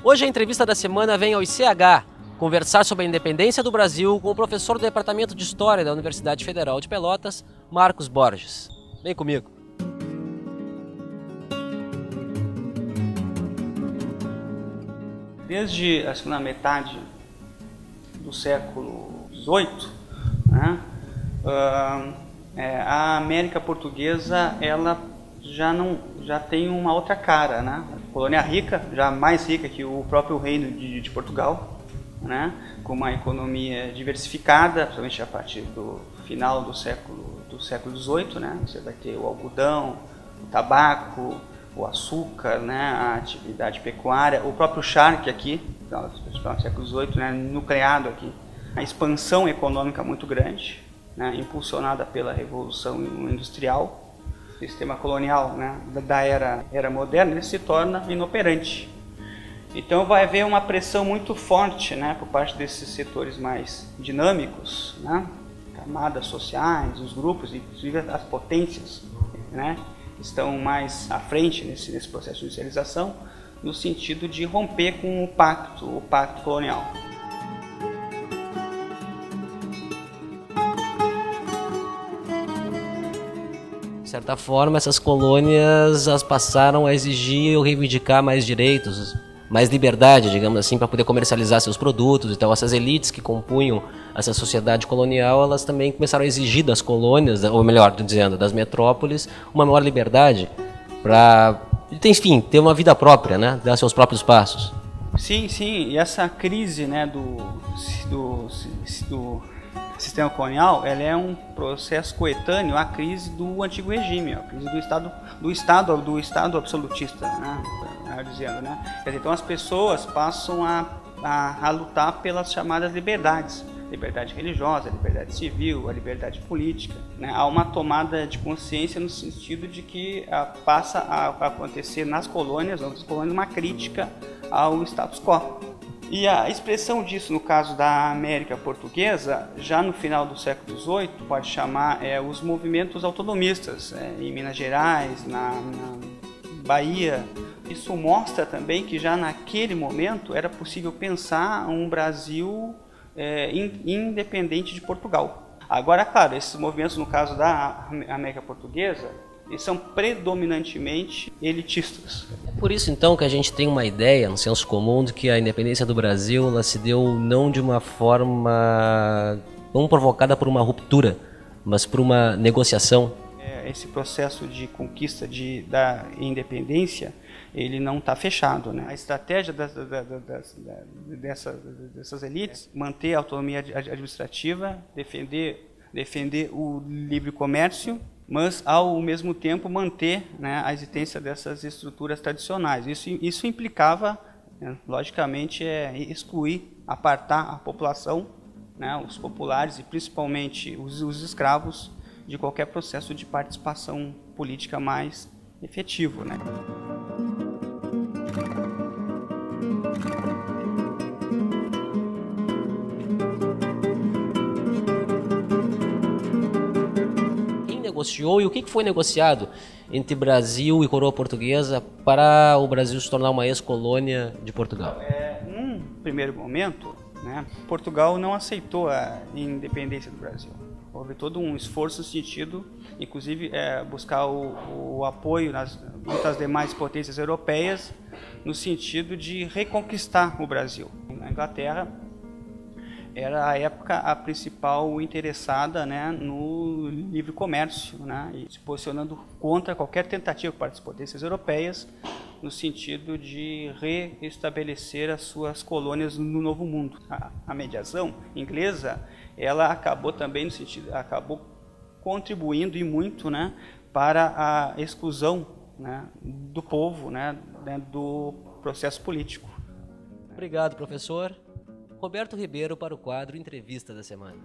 Hoje a entrevista da semana vem ao ICH conversar sobre a independência do Brasil com o professor do Departamento de História da Universidade Federal de Pelotas, Marcos Borges. Vem comigo. Desde a segunda metade do século XVIII, né, a América Portuguesa ela já tem uma outra cara, né? Colônia rica, já mais rica que o próprio Reino de Portugal, né? Com uma economia diversificada, principalmente a partir do final do século XVIII, né? Você vai ter o algodão, o tabaco, o açúcar, né? A atividade pecuária, o próprio charque aqui, no século XVIII, né? Nucleado aqui. A expansão econômica muito grande, né? Impulsionada pela Revolução Industrial. O sistema colonial, né, da era moderna, ele se torna inoperante. Então vai haver uma pressão muito forte, né, por parte desses setores mais dinâmicos, né, camadas sociais, os grupos, inclusive as potências, né, estão mais à frente nesse processo de industrialização, no sentido de romper com o pacto colonial. De certa forma, essas colônias as passaram a exigir ou reivindicar mais direitos, mais liberdade, digamos assim, para poder comercializar seus produtos. Então, essas elites que compunham essa sociedade colonial, elas também começaram a exigir das colônias, ou melhor dizendo, das metrópoles, uma maior liberdade para, enfim, ter uma vida própria, né? Dar seus próprios passos. Sim, e essa crise, né, do sistema colonial, ela é um processo coetâneo à crise do antigo regime, a crise do Estado absolutista, né, dizendo, né. Quer dizer, então as pessoas passam a lutar pelas chamadas liberdades, liberdade religiosa, liberdade civil, a liberdade política, né. Há uma tomada de consciência no sentido de que passa a acontecer nas colônias uma crítica ao status quo. E a expressão disso, no caso da América Portuguesa, já no final do século XVIII, pode chamar os movimentos autonomistas, em Minas Gerais, na Bahia. Isso mostra também que já naquele momento era possível pensar um Brasil independente de Portugal. Agora, claro, esses movimentos, no caso da América Portuguesa, eles são predominantemente elitistas. É por isso, então, que a gente tem uma ideia, no senso comum, de que a independência do Brasil ela se deu não de uma forma não provocada por uma ruptura, mas por uma negociação. Esse processo de conquista da independência, ele não está fechado, né? A estratégia dessas elites, manter a autonomia administrativa, defender o livre comércio, mas ao mesmo tempo manter, né, a existência dessas estruturas tradicionais. Isso implicava, né, logicamente, excluir, apartar a população, né, os populares e principalmente os escravos, de qualquer processo de participação política mais efetivo, né. Negociou e o que foi negociado entre Brasil e coroa portuguesa para o Brasil se tornar uma ex-colônia de Portugal? Num primeiro momento, né, Portugal não aceitou a independência do Brasil. Houve todo um esforço no sentido, inclusive, buscar o apoio nas muitas demais potências europeias no sentido de reconquistar o Brasil. A Inglaterra era à época a principal interessada, né, no livre comércio, né, e se posicionando contra qualquer tentativa por parte das potências europeias no sentido de reestabelecer as suas colônias no Novo Mundo. A mediação inglesa, ela acabou também acabou contribuindo e muito, né, para a exclusão, né, do povo, né, do processo político. Obrigado, professor. Roberto Ribeiro para o quadro Entrevista da Semana.